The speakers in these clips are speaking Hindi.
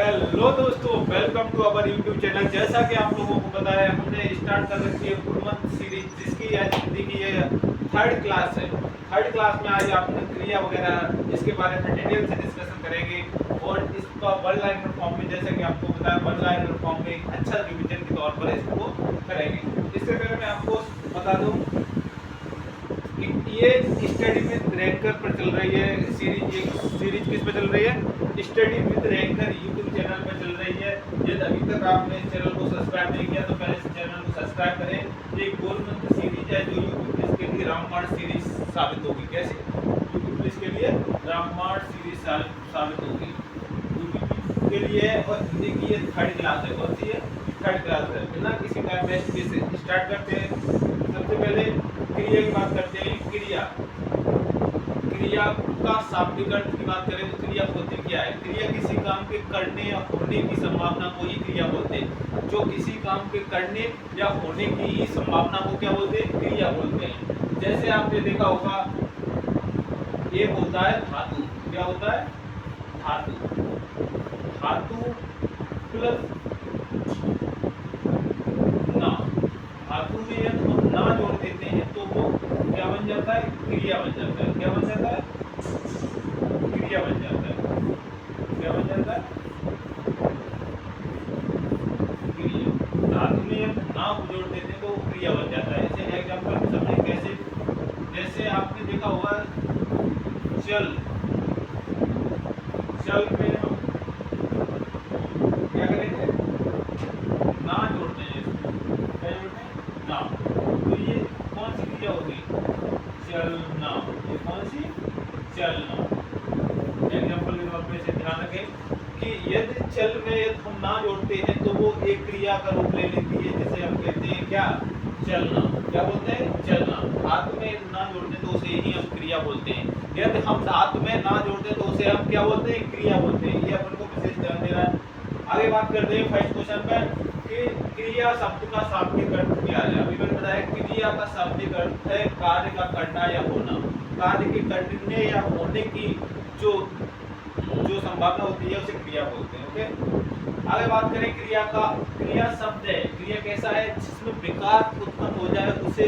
हेलो दोस्तों, welcome to our YouTube channel. जैसा कि आप लोगों को पता है, हमने स्टार्ट कर रखी है गुणवंत सीरीज, जिसकी आज हिंदी की ये थर्ड क्लास है। थर्ड क्लास में आज आपने क्रिया वगैरह इसके बारे में डिटेल से डिस्कशन करेंगे और इसका वन लाइनर फॉर्म में, जैसे कि आपको बताया, वन लाइनर फॉर्म में एक अच्छा रिविजन के तौर पर इसको करेंगे। इससे पहले मैं आपको बता दूँ ये स्टडी विद रैंकर पर चल रही है सीरीज। ये सीरीज किस पे चल रही है? Study with ranker YouTube channel पर चल रही है। यदि अभी तक आपने इस चैनल को सब्सक्राइब नहीं किया तो पहले इस चैनल को सब्सक्राइब करें। ये गोलमंत्र सीरीज है जो यूट्यूब के लिए रामबाण सीरीज साबित होगी। कैसे? यूट्यूब इसके लिए रामबाण सीरीज साबित होगी यूट्यूब के लिए। और हिंदी की ये थर्ड क्लास है। कौन सी है? थर्ड क्लास है। बिना किसी टाइम वेस्ट के स्टार्ट करते हैं। सबसे पहले क्रिया की बात करते हैं। क्रिया का शाब्दिक अर्थ की बात करें तो क्रिया होती क्या है? क्रिया किसी काम के करने या होने की संभावना को ही क्रिया बोलते हैं। जो किसी काम के करने या होने की ही संभावना को क्या बोलते हैं? क्रिया बोलते हैं। जैसे आपने देखा होगा, एक होता है धातु। क्या होता है? धातु। धातु प्लस ना। धातु में यदि हम ना जोड़ देते हैं तो वो क्या बन जाता है? क्रिया बन जाता है। क्या बन जाता है? क्रिया बन जाता है। क्या बन जाता है? क्रिया। धातु में यदि ना जोड़ देते हैं तो वो क्रिया बन जाता है। जैसे एग्जाम्पल समझें कैसे। जैसे आपने देखा होगा, चल। चल में हम क्या करेंगे? ना जोड़ते हैं। क्या जोड़ते हैं? ना। तो ये कौन सी क्रिया होगी? चलना। ये कौन सी? चलना। एग्जाम्पल के तौर पे इसे ध्यान रखें कि यदि चल में यदि हम ना जोड़ते हैं तो वो एक क्रिया का रूप ले लेती है, जिसे हम कहते हैं क्या? चलना। क्या बोलते हैं? चलना। धातु में यदि ना जोड़ते तो उसे ही हम क्रिया बोलते हैं। यदि हम धातु में ना जोड़ते तो उसे हम क्या बोलते हैं? क्रिया बोलते हैं। ये अपन को विशेष ध्यान देना है। आगे बात करते हैं फर्स्ट क्वेश्चन पर कि क्रिया शब्द का शाब्दिक अर्थ क्या है। अभी मैंने बताया क्रिया का शाब्दिक अर्थ है कार्य का करना या होना। कार्य के करने या होने की जो संभावना होती है उसे क्रिया बोलते हैं। ओके, आगे बात करें क्रिया का। क्रिया शब्द है। क्रिया कैसा है? जिसमें विकार उत्पन्न हो जाए उसे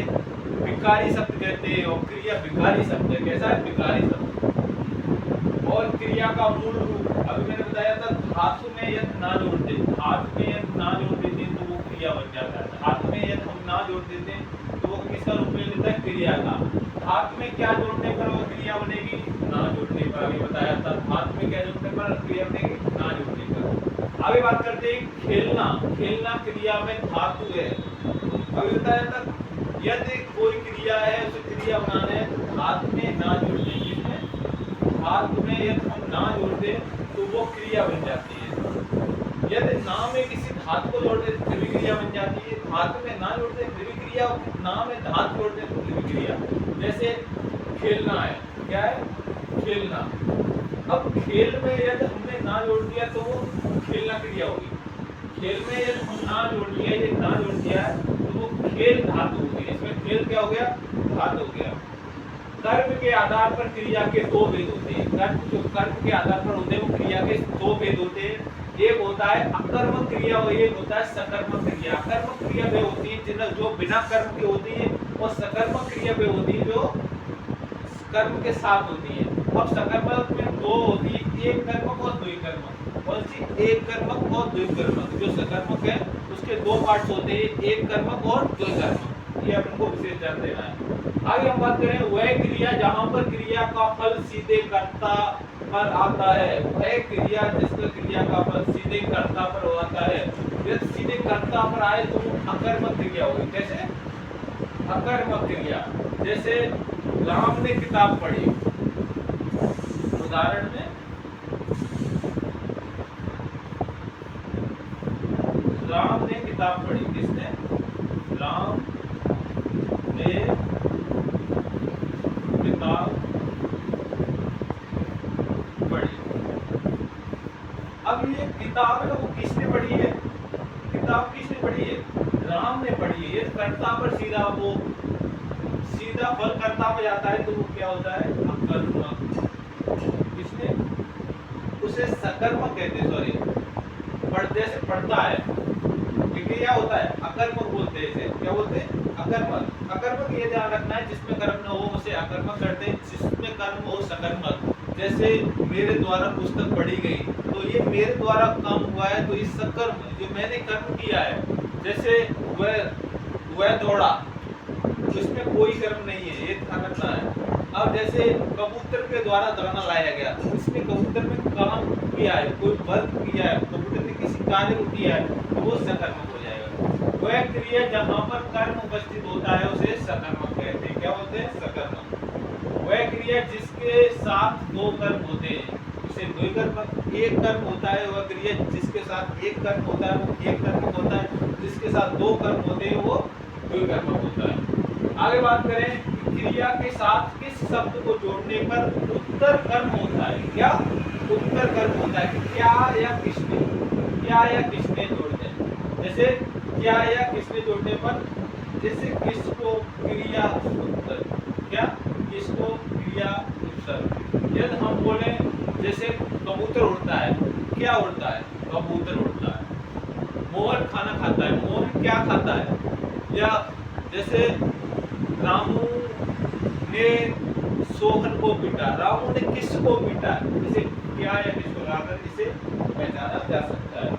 विकारी शब्द कहते हैं। और क्रिया विकारी शब्द है। कैसा है? विकारी शब्द। और क्रिया का मूल रूप अभी मैंने बताया था, धातु में यदि ना जोड़ते, धातु में यदि ना जोड़ देते तो वो क्रिया बन जाता है। धातु में यदि हम ना जोड़ देते तो वो किसका रूप ले लेता है? क्रिया का। धातु में क्या जोड़ने पर वो क्रिया बनेगी? ना जोड़ने पर। अभी बताया था धातु में क्या जोड़ने पर क्रिया बनेगी? ना जोड़ने पर। आगे बात करते हैं खेलना। खेलना क्रिया में धातु है। अभी बताया था यदि कोई क्रिया है उसे क्रिया बनाना है तो धातु में ना जोड़ देंगे। धातु में यदि हम ना जोड़ दें तो वो क्रिया बन जाती है। यदि ना में किसी धातु को जोड़ दें फिर भी क्रिया बन जाती है। धातु में ना जोड़ दें फिर भी क्रिया, ना में धातु जोड़ दें तो फिर भी क्रिया। जैसे खेलना है। क्या है? खेलना। अब खेल में यदि हमने ना जोड़ दिया तो वो खेलना क्रिया होगी। खेल में यदि हम ना जोड़ दिया, यदि ना जोड़ दिया तो वो खेल धातु होगी। इसमें खेल क्या हो गया? धातु हो गया। कर्म के आधार पर क्रिया के दो भेद होते हैं। कर्म के आधार पर होते हैं वो क्रिया के दो भेद होते हैं। एक होता है अकर्मक क्रिया और एक होता है सकर्मक क्रिया। अकर्मक क्रिया वे होती है जिन्हें जो बिना कर्म की होती है, और सकर्मक क्रिया वे होती है जो कर्म के साथ होती है। अब सकर्मक में दो होती है, एक कर्मक और द्विकर्मक। कौन सी? एक कर्मक और द्विकर्मक। जो सकर्मक है उसके दो पार्ट्स होते हैं, एक कर्मक और द्विकर्मक। ये अपन को विशेष ध्यान देना है। आगे हम बात करें वह क्रिया जहां पर क्रिया का फल सीधे कर्ता पर आता है। वह क्रिया जिसका क्रिया का फल सीधे कर्ता पर आता है। यदि सीधे कर्ता पर आए तो वो अकर्मक क्रिया होगी। कैसे? अकर्मक क्रिया। जैसे राम ने किताब पढ़ी। उदाहरण में राम ने किताब पढ़ी। किसने? राम ने किताब पढ़ी। अब ये किताब है वो किसने पढ़ी है? किताब किसने पढ़ी है? राम ने पढ़ी है। कर्ता पर सीधा वो सीधा फल कर्ता पे जाता है तो वो क्या होता है? अकर्मक। किसने? उसे सकर्मक कहते हैं। सॉरी, जैसे पढ़ता है, ये क्या होता है, अकर्मक बोलते हैं इसे, क्या बोलते हैं, अकर्मक। अकर्मक ये ध्यान रखना है, जिसमें कर्म न हो उसे अकर्मक करते हैं, जिसमें कर्म हो सकर्मक। जैसे मेरे द्वारा पुस्तक पढ़ी गई, तो ये मेरे द्वारा काम हुआ है, तो ये सकर्म, जो मैंने कर्म किया है। जैसे वह दौड़ा, तो इसमें कोई कर्म नहीं है, ये ध्यान रखना है। अब जैसे कबूतर के द्वारा दाना लाया गया, तो इसमें कबूतर ने काम किया है, कोई वर्क किया है, कबूतर ने किसी कार्य को किया है, तो वो सकर्मक हो जाएगा। वह क्रिया जहाँ पर कर्म उपस्थित होता है उसे सकर्मक कहते हैं। क्या बोलते हैं, सकर्मक। वह क्रिया जिसके साथ दो कर्म होते हैं उसे द्विकर्मक। एक कर्म होता है वह क्रिया जिसके साथ एक कर्म होता है वो एक कर्मक होता है, जिसके साथ दो कर्म होते हैं वो द्विकर्मक होता है। आगे बात करें, क्रिया के साथ किस शब्द को जोड़ने पर उत्तर कर्म होता है। क्या उत्तर कर्म होता है, क्या या किसने, क्या या किसने जोड़ते हैं। जैसे क्या या किसने जोड़ने पर, जैसे किसको क्रिया उत्तर, क्या किसको क्रिया उत्तर। यदि हम बोले जैसे कबूतर उड़ता है, क्या उड़ता है, कबूतर उड़ता है। मोहन खाना खाता है, मोहन क्या खाता है। या जैसे रामू ने सोहन को पीटा, रामू ने किसको पीटा, इसे क्या या किसको लाकर इसे पहचाना जा सकता है।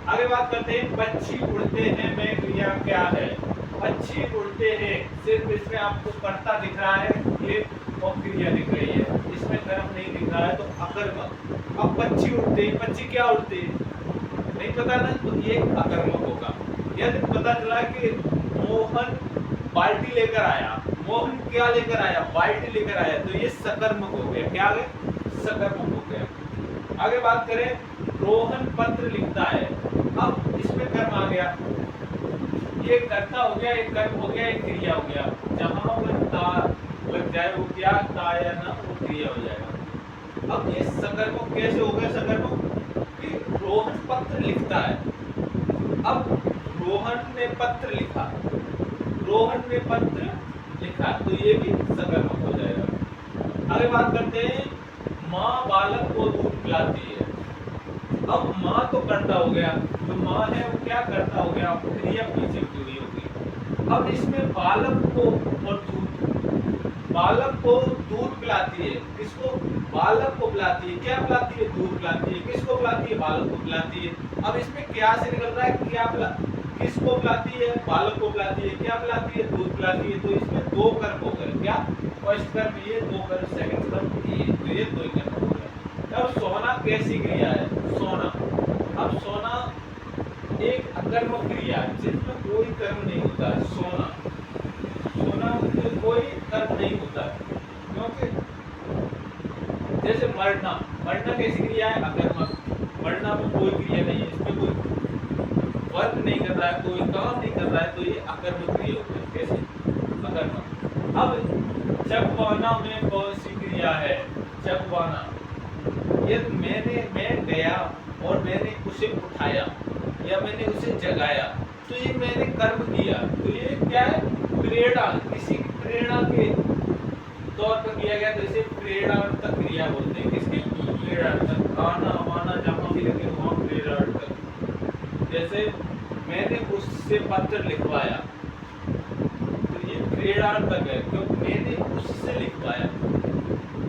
आगे बात करते हैं, पक्षी उड़ते हैं में क्रिया क्या है। पक्षी उड़ते हैं, सिर्फ इसमें आपको कर्ता दिख रहा है, ये और क्रिया दिख रही है, इसमें कर्म नहीं दिख रहा है, तो अकर्मक। अब पक्षी उड़ते हैं, पक्षी क्या उड़ते हैं नहीं पता ना, तो ये अकर्मक होगा। यदि पता चला कि मोहन बाल्टी लेकर आया, मोहन क्या लेकर आया, बाल्टी लेकर आया, तो ये सकर्मक हो गया। क्या है, सकर्मक हो गया। आगे बात करें, रोहन पत्र लिखता है। अब इसमें कर्म आ गया, ये कर्ता हो गया, एक कर्म हो गया, एक क्रिया हो गया। जहां पर ता लग जाए वो क्या, ता या ना, वो क्रिया हो जाएगा। अब ये सकर्मक कैसे हो गया, सकर्मक कि रोहन पत्र लिखता है। अब रोहन ने पत्र लिखा, रोहन ने पत्र लिखा, तो ये भी सकर्मक हो जाएगा। आगे बात करते हैं, माँ बालक को दूध पिलाती है। अब माँ तो कर्ता हो गया, जो माँ है वो क्या करता हो गया, क्रिया पीछे जुड़ी होगी। अब इसमें बालक को और दूध, बालक को दूध पिलाती है, किसको, बालक को पिलाती है। क्या पिलाती है, दूध पिलाती है। किसको पिलाती है, बालक को पिलाती है। अब इसमें क्या से निकल रहा है, क्या किसको पिलाती है, बालक को पिलाती है। क्या पिलाती है, दूध पिलाती है। तो इसमें दो कर्म हो गए, क्या, फर्स्ट कर्म ये, दो कर्म सेकंड कर्म ये, तो ये दो कर्म हो गए। अब सोना कैसी क्रिया है, सोना। अब सोना एक अकर्मक क्रिया है, जिसमें कोई कर्म नहीं होता है। सोना, सोना में कोई कर्म नहीं होता है, क्योंकि जैसे मरना, मरना कैसी क्रिया है, अकर्मक। मरना में कोई क्रिया नहीं है, इसमें कोई वर्क नहीं कर रहा है, कोई काम नहीं कर रहा है, तो ये अकर्मक क्रिया होती है। कैसे, अकर्मक। अब चकवाना में कौन सी क्रिया है, चकवाना। यदि मैं गया और मैंने उसे उठाया या मैंने उसे जगाया, तो ये मैंने कर्म किया, तो ये क्या है, प्रेरणा, किसी की प्रेरणा के तौर पर किया गया, तो इसे प्रेरणार्थक क्रिया बोलते हैं। किसकी, प्रेरणार्थक। आना वाना जहाँ भी लगे वहाँ प्रेरणार्थक। जैसे मैंने उससे पत्र लिखवाया, तो ये प्रेरणार्थक है, क्योंकि मैंने उससे लिखवाया,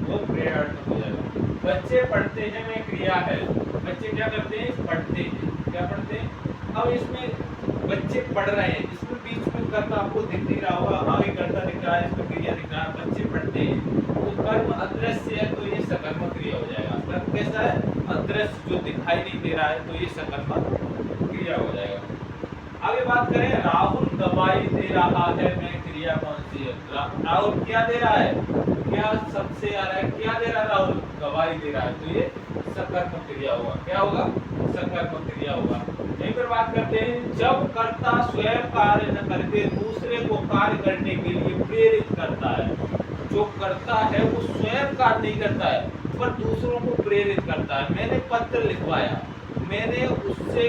वो प्रेरणार्थक हो जाएगा। बच्चे पढ़ते हैं में क्रिया है, बच्चे क्या करते हैं, पढ़ते हैं। क्या पढ़ते हैं, अब इसमें बच्चे पढ़ रहे हैं, इसमें बीच में कर्ता आपको दिख नहीं रहा होगा, आगे कर्ता दिख रहा है, इसमें क्रिया दिख रहा है, बच्चे पढ़ते हैं, तो कर्म अदृश्य है, तो ये सकर्मक क्रिया हो जाएगा। कर्म कैसा है, अदृश्य, जो दिखाई नहीं दे रहा है, तो ये सकर्मक क्रिया हो जाएगा। आगे बात करें, राहुल दवाई दे रहा है में क्रिया कौन सी है। राहुल क्या दे रहा है, क्या सबसे आ रहा है, क्या दे रहा है, राहुल गवाही दे रहा है, तो ये सकर्मक क्रिया होगा। क्या होगा, सकर्मक क्रिया होगा। यहीं पर बात करते हैं, जब कर्ता स्वयं कार्य न करके दूसरे को कार्य करने के लिए प्रेरित करता है। जो करता है वो स्वयं कार्य नहीं करता है, पर दूसरों को प्रेरित करता है। मैंने पत्र लिखवाया, मैंने उससे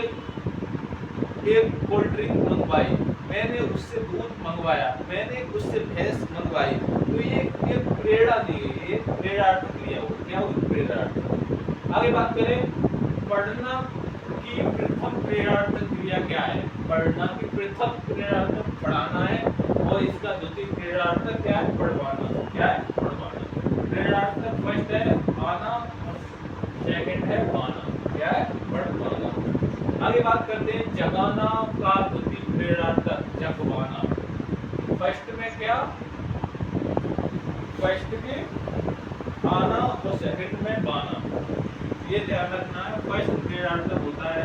एक कोल्ड ड्रिंक मंगवाई, मैंने उससे दूध मंगवाया, मैंने उससे भैंस मंगवाई, तो ये प्रेरणा दी गई, ये प्रेरणार्थक क्रिया हो। क्या हो, प्रेरणार्थक। आगे बात करें, पढ़ना की प्रथम प्रेरणार्थक क्रिया क्या है? पढ़ना। की प्रथम प्रेरणार्थक पढ़ाना है और इसका द्वितीय प्रेरणार्थक क्या है? पढ़वाना। क्या है? पढ़वाना। प्रेरणार्थक फर्स्ट है आना और सेकंड है पाना। क्या है? पढ़वाना। आगे बात करते हैं जगाना का द्वितीय प्रेरणार्थक जगवाना। फर्स्ट में क्या? फर्स्ट में आना और सेकंड में बाना। ये ध्यान रखना है। फर्स्ट प्रेरणार्थक होता है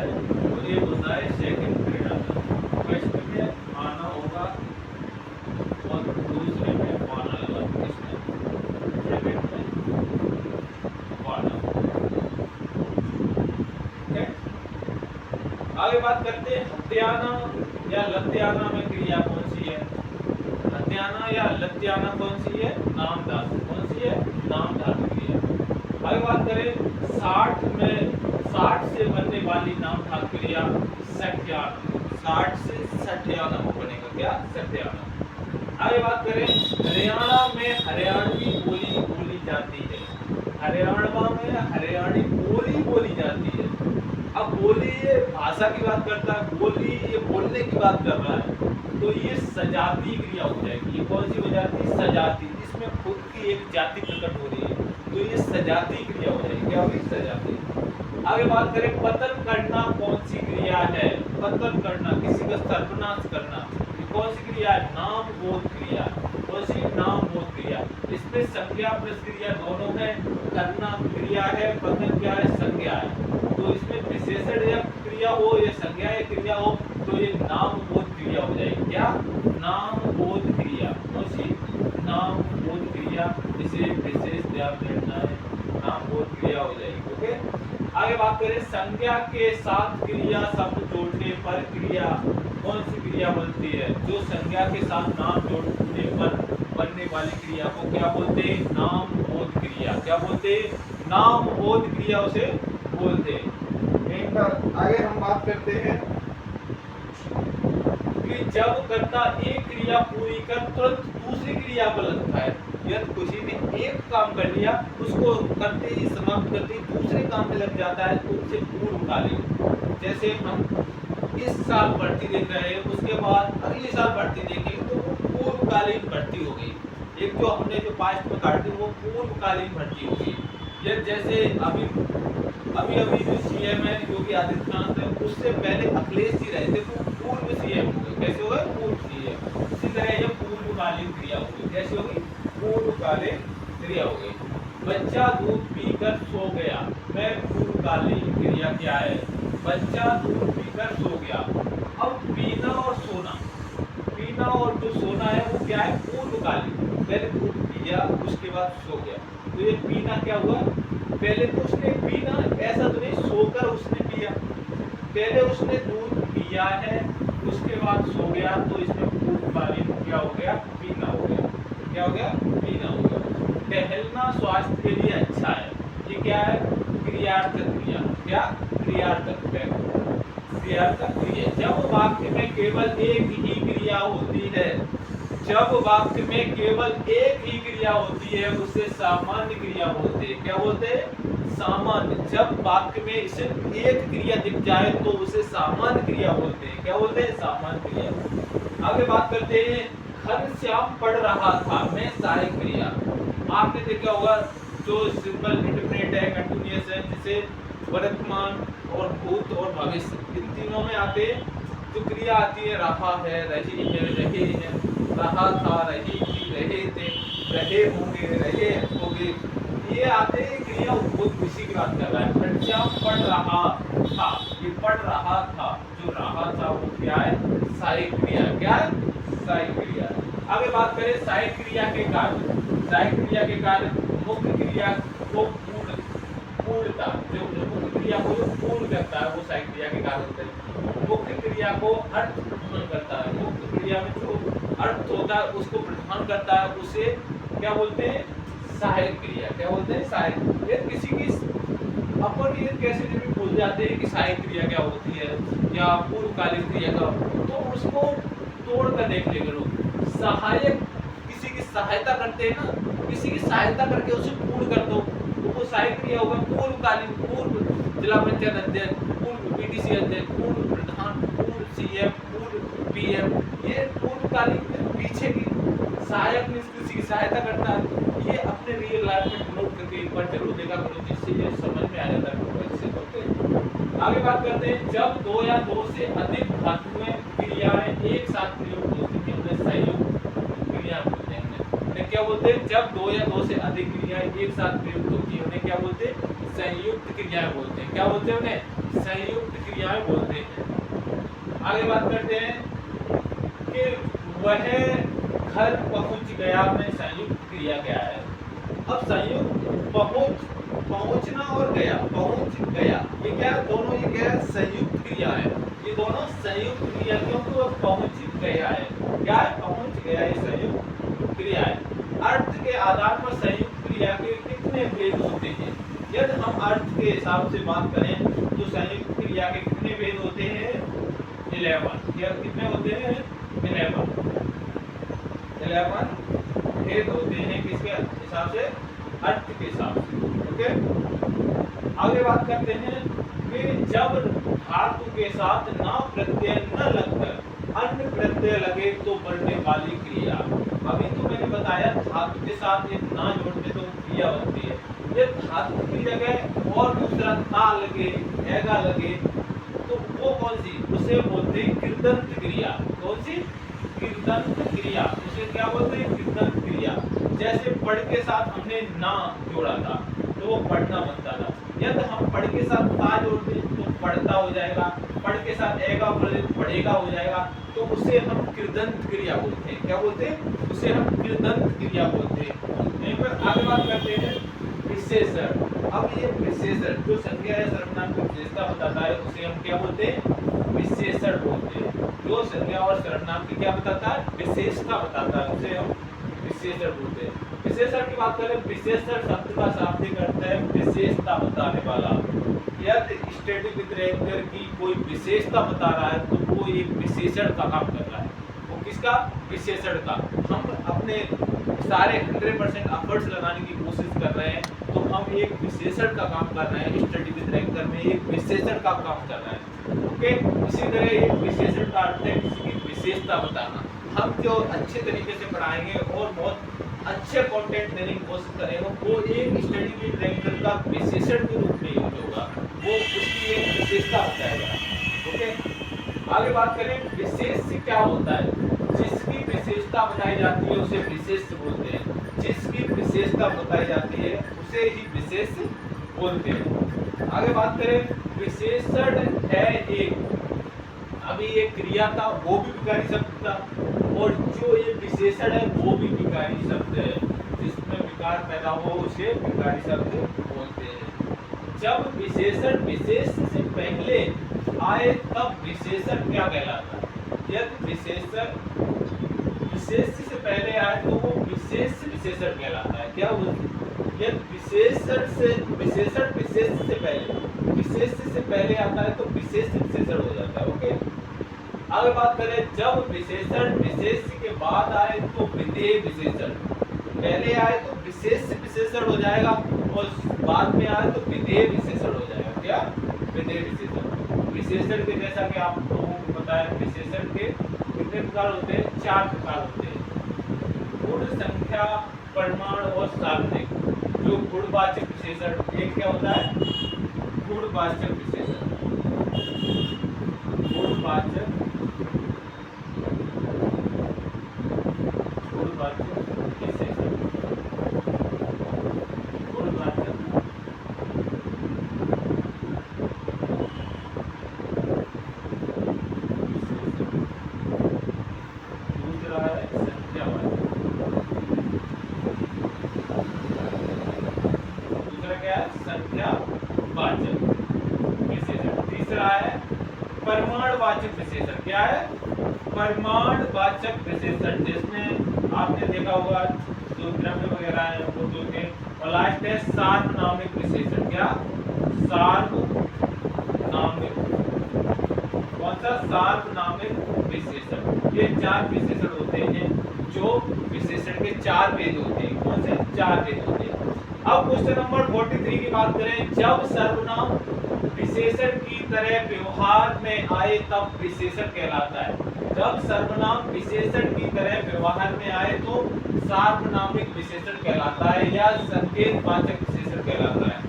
और ये होता है सेकंड प्रेरणार्थक। फर्स्ट में आना होगा और दूसरे में बाना होगा। इसमें सेकंड में बाना। ठीक है। आगे बात करते हैं हत्याना या लत्याना में क्रिया कौन सी है? हत्याना या लत्याना कौन सी है? नाम धातु। कौन सी है? नाम धातु क्रिया। आगे बात करें 60 से बनने वाली नाम धातु क्रिया सठ्याना। 60 से सठ्याना बनेगा। क्या? सठ्याना। आगे बात करें हरियाणा में हरियाणवी बोली बोली जाती है। हरियाणा में हरियाणी बोली बोली जाती है। अब बोली ये भाषा की बात करता है, बोली ये बोलने की बात कर रहा है, तो ये सजाती क्रिया हो जाएगी। ये कौन सी हो जाती है? सजाती। इसमें खुद की एक जाति प्रकट हो रही है, तो ये सजाती क्रिया हो जाएगी। क्या होगी? सजाती। आगे बात करें पतन करना कौन सी क्रिया है? पतन करना, किसी का सर्वनाश करना, ये कौन सी क्रिया है? नाम बोध क्रिया। कौन सी? नाम बोध क्रिया। इसमें संज्ञा प्लस क्रिया दोनों है। करना क्रिया है, पतन क्या है? संज्ञा है। तो इसमें विशेषण या क्रिया हो या संज्ञा या क्रिया हो तो ये नाम बोध क्रिया हो जाएगी। क्या? नाम बोध क्रिया। कौन सी? नाम बोध क्रिया। इसे विशेष ध्यान देना है। नाम बोध क्रिया हो जाएगी। ओके। आगे बात करें संज्ञा के साथ क्रिया शब्द जोड़ने पर क्रिया कौन सी क्रिया बनती है? जो संज्ञा के साथ नाम जोड़ने पर बनने वाली क्रिया को क्या बोलते हैं? नाम बोध क्रिया। क्या बोलते हैं? नाम बोध क्रिया उसे बोलते हैं। आगे हम बात करते हैं कि जब कर्ता एक क्रिया पूरी कर तुरंत दूसरी क्रिया पर लगता है। यदि किसी ने एक काम कर लिया, उसको करते ही समाप्त करते ही दूसरे काम में लग जाता है, तो उसे पूर्वकालीन। जैसे हम इस साल भर्ती देख रहे हैं, उसके बाद अगले साल भर्ती देखेंगे तो वो पूर्वकालीन भर्ती हो गई। एक जो हमने जो पास्ट में काटी वो पूर्वकालीन भर्ती हो गई। ये जैसे अभी जो सीएम है योगी आदित्यनाथ है, उससे पहले अखिलेश जी रहे थे, तो पूर्व सीएम हो गए। कैसे हो गए? पूर्व सीएम। इसी तरह ये पूर्वकालीन क्रिया हो गई। कैसे होगी? पूर्वकालीन क्रिया हो गई। बच्चा दूध पीकर सो गया में पूर्वकालीन क्रिया क्या है? बच्चा दूध पीकर सो गया। अब पीना और सोना, पीना और जो सोना है वो क्या है? पूर्वकालीन। पहले दूध पिया उसके बाद सो गया, तो ये पीना क्या हुआ? पहले तो उसने पीना, ऐसा तो नहीं सोकर उसने पिया। पहले उसने दूध पिया है उसके बाद सो गया, तो इसमें पूर्वकालीन क्या हो गया? पीना हो गया। क्या हो गया? पीना हो गया। टहलना स्वास्थ्य के लिए अच्छा है। ये क्या है? क्रियार्थक क्रिया। क्या? क्रियार्थक है। क्रियार्थक क्रिया। जब वाक्य में केवल एक ही क्रिया होती है, जब वाक्य में केवल एक ही क्रिया होती है उसे सामान्य क्रिया बोलते हैं। क्या बोलते हैं? सामान्य। जब वाक्य में सिर्फ एक क्रिया दिख जाए तो उसे सामान्य क्रिया बोलते हैं। क्या बोलते हैं? सामान्य क्रिया। आगे बात करते हैं घनश्याम पढ़ रहा था में सहायक क्रिया। आपने देखा होगा जो सिंपल इंडेफिनिट है, कंटिन्यूअस है, जिसे वर्तमान और भूत और भविष्य इन तीनों में आते जो क्रिया आती है, रहा है, रही है, रहे हैं, रहा था, रही थी, रहे थे, रहे होंगे, रहे होंगे, ये आते हैं क्रिया उपभूत इसी की बात कर रहा है। घनश्याम पढ़ रहा था, ये पढ़ रहा था, जो रहा था वो क्या है? सहायक क्रिया। क्या है? सहायक क्रिया। आगे बात करें सहायक क्रिया के कार्य। सहायक क्रिया के कार्य मुख्य क्रिया को पूर्णता, जो मुख्य क्रिया को जो पूर्ण करता है वो सहायक क्रिया के कार्य होते हैं। मुख्य क्रिया को अर्थ प्रदान करता है। मुख्य क्रिया में जो अर्थ होता है उसको प्रदान करता है, उसे क्या बोलते हैं? सहायक क्रिया। क्या बोलते हैं? सहायक। ये किसी की अपन ये कैसे भी भूल जाते हैं कि सहायक क्रिया क्या होती है या पूर्वकालीन क्रिया का, तो उसको तोड़ कर देख ले करो। सहायक किसी की सहायता करते हैं ना, किसी की सहायता करके उसे पूर्ण कर दो तो वो सहायक क्रिया होगा। पूर्वकालीन, पूर्व जिला पंचायत अध्यक्ष, पूर्व बीडीसी अध्यक्ष, पूर्व प्रधान, पूर्व सीएम, पूर्व पीएम, ये पूर्वकालीन पीछे की सहायक में किसी की सहायता करता है। ये अपने रियल लाइफ में नोट करके एक बार जरूर देखा करो, जिससे ये समझ में आ जाता है। आगे बात करते हैं, जब दो या दो से अधिक धातुएं क्रियाएं एक साथ प्रयुक्त होती हैं उन्हें संयुक्त क्रिया बोलते हैं। उन्हें क्या बोलते हैं? जब दो या दो से अधिक क्रियाएं एक साथ प्रयुक्त होती हैं उन्हें क्या बोलते हैं? संयुक्त क्रियाएं बोलते हैं। क्या बोलते हैं उन्हें? संयुक्त क्रियाएं बोलते हैं। आगे बात करते हैं कि वह घर पहुंच गया में संयुक्त क्रिया क्या है? अब संयुक्त पहुंचना और गया, पहुंच गया, ये क्या दोनों, ये क्या है? संयुक्त क्रिया है। ये दोनों संयुक्त क्रिया, क्योंकि वो पहुंच गया है। क्या है? पहुंच गया, ये संयुक्त क्रिया है। अर्थ के आधार पर संयुक्त क्रिया के कितने भेद होते हैं? यदि हम अर्थ के हिसाब से बात करें तो संयुक्त क्रिया के कितने भेद होते हैं? 11। या कितने होते हैं? 11 भेद होते हैं। किसके हिसाब से? अर्थ के हिसाब से। ओके, आगे बात करते हैं कि जब धातु के साथ ना प्रत्यय न लगकर अन्य प्रत्यय लगे तो बढ़ने वाली क्रिया। अभी तो मैंने बताया धातु के साथ एक ना जोड़ने तो क्रिया बनती है। ये धातु की जगह और दूसरा ता लगे, ऐगा लगे, तो वो कौन सी? उसे बोलते हैं कृदंत क्रिया। कौन सी? कृदंत क्रिया। उसे क्या बोलते हैं? कृदंत क्रिया। जैसे पढ़ के साथ हमने ना जोड़ा था तो वो पढ़ना बनता था। यदि हम पढ़ के साथ ता जोड़ दें तो पढ़ता हो जाएगा, पढ़ के साथ ऐगा जोड़ दें तो पढ़ेगा हो जाएगा। तो उसे हम कृदंत क्रिया बोलते हैं। क्या बोलते हैं? उसे हम कृदंत क्रिया बोलते हैं। यहीं पर आगे बात करते हैं विशेषण। अब ये विशेषण जो संज्ञा या सर्वनाम की विशेषता बताता है उसे हम क्या बोलते हैं? विशेषण बोलते हैं। जो संज्ञा और सर्वनाम की क्या बताता है? विशेषता बताता है, उसे हम विशेषण बोलते हैं। विशेषण की बात करें, विशेषण शब्द का शाब्दिक अर्थ है विशेषता बताने वाला। यदि स्टैटिक वितरक की कोई विशेषता बता रहा है तो वो एक विशेषण का काम कर रहा है। वो किसका? विशेषण का। हम अपने सारे 100% एफर्ट्स लगाने की कोशिश कर रहे हैं तो हम एक विशेषण का काम कर रहे हैं। स्टैटिक वितरक में एक विशेषण का काम कर रहे हैं। ओके, इसी तरह एक विशेषण का अर्थ है किसी की विशेषता बताना। हम जो अच्छे तरीके से पढ़ाएंगे और बहुत अच्छे कंटेंट देने की कोशिश करेंगे वो एक स्टडी रैंकर का विशेषण के रूप में यूज होगा। वो उसकी एक विशेषता बताएगा। ओके, आगे बात करें विशेष क्या होता है? जिसकी विशेषता बताई जाती है उसे विशेष बोलते हैं। जिसकी विशेषता बताई जाती है उसे ही विशेष बोलते हैं। आगे बात करें विशेषण है एक, अभी एक क्रिया था वो भी विकारी शब्द था और जो ये विशेषण है वो भी विकारी शब्द है। जिसमें विकार पैदा हो उसे विकारी शब्द बोलते हैं। जब विशेषण विशेष से पहले आए तब विशेषण क्या कहलाता है? यदि विशेषण विशेष से पहले आए तो वो विशेष विशेषण कहलाता है। क्या बोलते? यदि विशेषण विशेष से पहले आता है तो विशेष विशेषण हो जाता है। ओके, आगे बात करें जब विशेषण विशेष के बाद आए तो विधेय विशेषण। पहले आए तो विशेष विशेषण हो जाएगा और बाद में आए तो विधेय विशेषण हो जाएगा। क्या? विधेय विशेषण। विशेषण के जैसा कि आप लोगों को पता है विशेषण के कितने प्रकार होते हैं? 4 प्रकार होते हैं। गुण, संख्या, परिमाण और सार्वत्रिक। जो गुणवाचक विशेषण, एक क्या होता है? गुणवाचक विशेषण। गुणवाचक विशेषण। गुणवाचक दूसरा है संख्यावाचक। दूसरा क्या है? संख्यावाचक विशेषण। तीसरा है परिमाणवाचक विशेषण। क्या है? परिमाणवाचक विशेषण, जिसमें आपने देखा होगा जो द्रव्य वगैरह है वो जो थे। और लास्ट है सार्वनामिक विशेषण। क्या? सार्वनामिक। कौन सा? सार्वनामिक विशेषण। ये 4 विशेषण होते हैं जो विशेषण के 4 भेद होते हैं। कौन से? 4 भेद होते हैं। अब अब क्वेश्चन नंबर 43 की बात करें, जब सर्वनाम विशेषण की तरह व्यवहार में आए तब विशेषण कहलाता है। जब सर्वनाम विशेषण की तरह व्यवहार में आए तो सार्वनामिक विशेषण कहलाता है या संकेतवाचक विशेषण कहलाता है।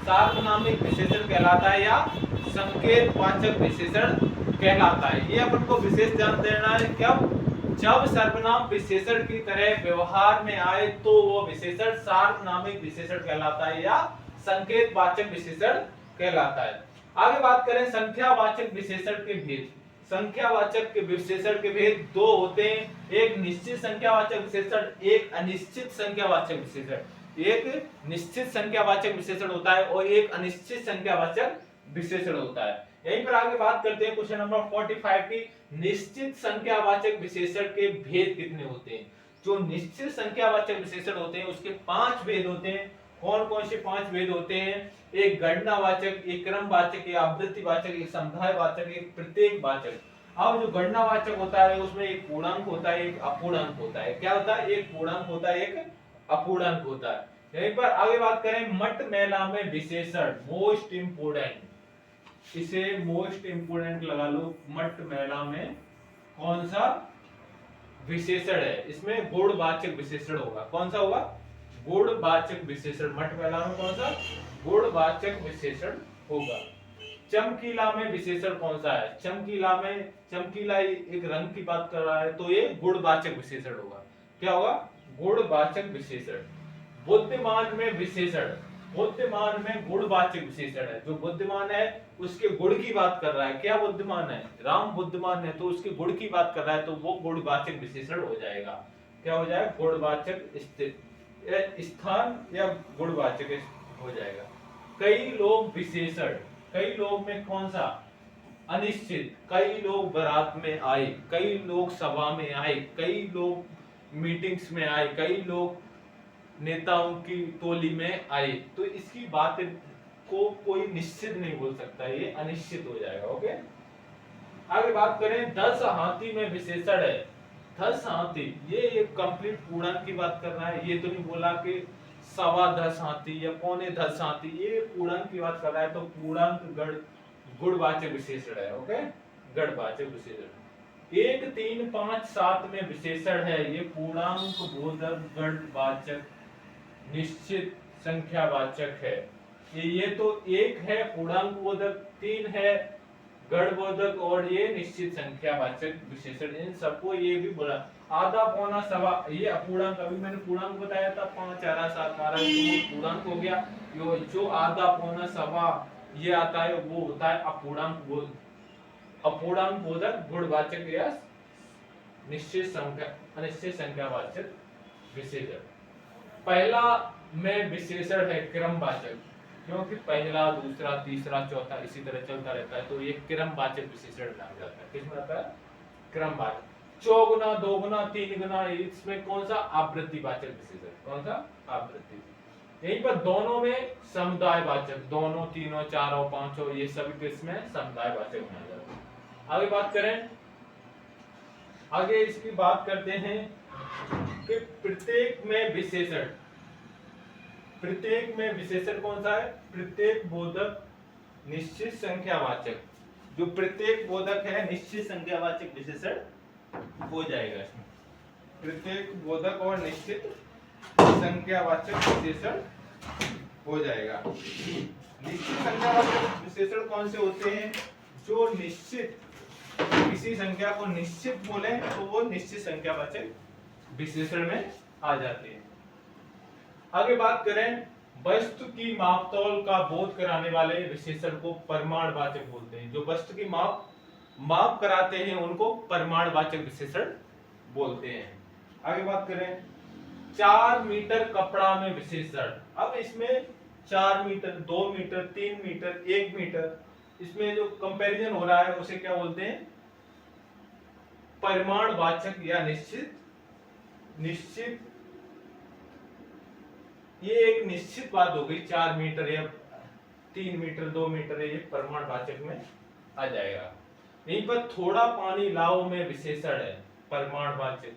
सार्वनामिक विशेषण कहलाता है या संकेतवाचक विशेषण कहलाता है। ये अपन को विशेष ध्यान देना है। कब? जब सर्वनाम विशेषण की तरह व्यवहार में आए तो वो विशेषण सार्वनामिक विशेषण कहलाता है या संकेतवाचक विशेषण कहलाता है। आगे बात करें संख्यावाचक विशेषण के भेद। संख्यावाचक के विशेषण के भेद दो होते हैं, एक निश्चित संख्यावाचक विशेषण, एक अनिश्चित संख्यावाचक विशेषण। एक निश्चित संख्यावाचक विशेषण होता है और एक अनिश्चित संख्यावाचक विशेषण होता है। यहीं पर आगे बात करते हैं क्वेश्चन नंबर 45 की, निश्चित संख्यावाचक विशेषण के भेद कितने होते हैं। जो निश्चित संख्यावाचक विशेषण होते हैं उसके 5 भेद होते हैं। कौन कौन से 5 भेद होते हैं? एक गणनावाचक, एक क्रमवाचक, एक आवृत्तिवाचक, एक समुदायवाचक, एक प्रत्येकवाचक। अब जो गणनावाचक होता है उसमें एक पूर्णांक होता है, एक अपूर्णांक होता है। क्या होता है? एक पूर्णांक होता है, एक अपूर्णांक होता है। यहीं पर आगे बात करें मट मैला में विशेषण, मोस्ट इंपोर्टेंट, इसे मोस्ट इंपोर्टेंट लगा लो। मट मैला में कौन सा विशेषण है? इसमें गुणवाचक विशेषण होगा। कौन सा होगा? गुणवाचक विशेषण। मट मैला में कौन सा? गुणवाचक विशेषण होगा। चमकीला में विशेषण कौन सा है? चमकीला में, चमकीला एक रंग की बात कर रहा है तो ये गुणवाचक विशेषण होगा। क्या होगा? गुणवाचक विशेषण। बुद्धिमान में विशेषण, बुद्धिमान में गुणवाचक विशेषण है। जो बुद्धिमान है उसके गुण की बात कर रहा है। क्या बुद्धिमान है? राम बुद्धिमान है तो उसके गुण की बात कर रहा है तो वो गुणवाचक विशेषण हो जाएगा। क्या हो जाएगा? गुणवाचक स्थान या गुणवाचक हो जाएगा। कई लोग विशेषण, कई लोग में कौन सा? अनिश्चित। कई लोग बारात में आए, कई लोग सभा में आए, कई लोग मीटिंग्स में आए, कई लोग नेताओं की टोली में आए। तो इसकी बात को कोई निश्चित नहीं बोल सकता, ये अनिश्चित हो जाएगा। ओके, आगे बात करें 10 हाथी में विशेषण है। 10 हाथी, ये एक कंप्लीट पूर्णांक की बात कर रहा है। ये तो नहीं बोला कि 10.25 हाथी या 10.25 हाथी, ये पूर्णांक की बात कर रहा है तो पूर्णांक गण गुणवाचक विशेषण है। ओके, गणवाचक विशेषण। 1 3 5 7 में विशेषण है, ये पूर्णांक बोधक गणवाचक निश्चित संख्यावाचक है। ये तो 1 है पूर्णांक बोधक, 3 है गण बोधक और ये निश्चित संख्यावाचक विशेषण। इन सबको ये भी बोला। आधा पौना सवा, ये अपूर्णांक, अभी मैंने पूर्णांक बताया था 5 4 7 12, तो पूर्णांक हो गया। जो आधा पौना सवा ये आता है वो होता है अपूर्णांक बोध, अपूर्णांक बोधक गुणवाचक या निश्चित संख्या अनिश्चित संख्यावाचक विशेषण। पहला में विशेषण है क्रमवाचक, क्योंकि पहला दूसरा तीसरा चौथा इसी तरह चलता रहता है तो ये क्रमवाचक विशेषण में आ जाता है। किसमें आता है? क्रमवाचक। चौगुना, दोगुना, तीन गुना, इसमें कौन सा? आवृत्तिवाचक विशेषण। कौन सा? आवृत्ति। यहीं पर दोनों में समुदायवाचक, दोनों, तीनों, चारों, पांचों, ये सभी किसमें? समुदायवाचक में आ जाता है। आगे बात करें, आगे इसकी बात करते हैं कि प्रत्येक में विशेषण, प्रत्येक में विशेषण कौन सा है? प्रत्येक बोधक निश्चित संख्यावाचक। जो प्रत्येक बोधक है निश्चित संख्यावाचक विशेषण हो जाएगा इसमें। प्रत्येक बोधक और निश्चित संख्यावाचक विशेषण हो जाएगा। निश्चित संख्यावाचक विशेषण कौन से होते हैं? जो निश्चित, किसी संख्या को निश्चित बोले तो वो निश्चित संख्यावाचक विशेषण में आ जाते हैं। आगे बात करें, वस्तु की मापतौल का बोध कराने वाले विशेषण को परिमाणवाचक बोलते हैं। जो वस्तु की माप कराते हैं उनको परिमाणवाचक विशेषण बोलते हैं। आगे बात करें, 4 मीटर कपड़ा में विशेषण। अब इसमें 4 मीटर, 2 मीटर, 3 मीटर, 1 मीटर, इसमें जो कंपैरिजन हो रहा है उसे क्या बोलते हैं? परिमाणवाचक या निश्चित। निश्चित, ये एक निश्चित बात हो गई। 4 मीटर या 3 मीटर, 2 मीटर, ये परिमाणवाचक में आ जाएगा। यहीं पर थोड़ा पानी लाओ में विशेषण है, परिमाणवाचक।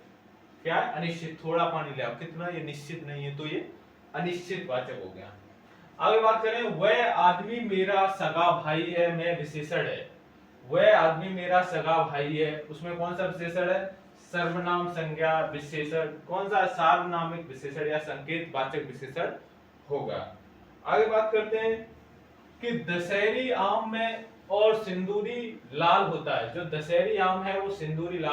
क्या है? अनिश्चित। थोड़ा पानी लाओ, कितना? ये निश्चित नहीं है तो ये अनिश्चित वाचक हो गया। आगे बात करें, वह आदमी मेरा सगा भाई है में विशेषण है। वह आदमी मेरा सगा भाई है, उसमें कौन सा विशेषण है? सर्वनाम संज्ञा विशेषण, कौन सा? सार्वनामिक विशेषण या संकेत वाचक विशेषण होगा। आगे बात करते हैं कि दशहरी आम में और सिंदूरी लाल होता है। जो दशहरी आम है वो सिंदूरी लाल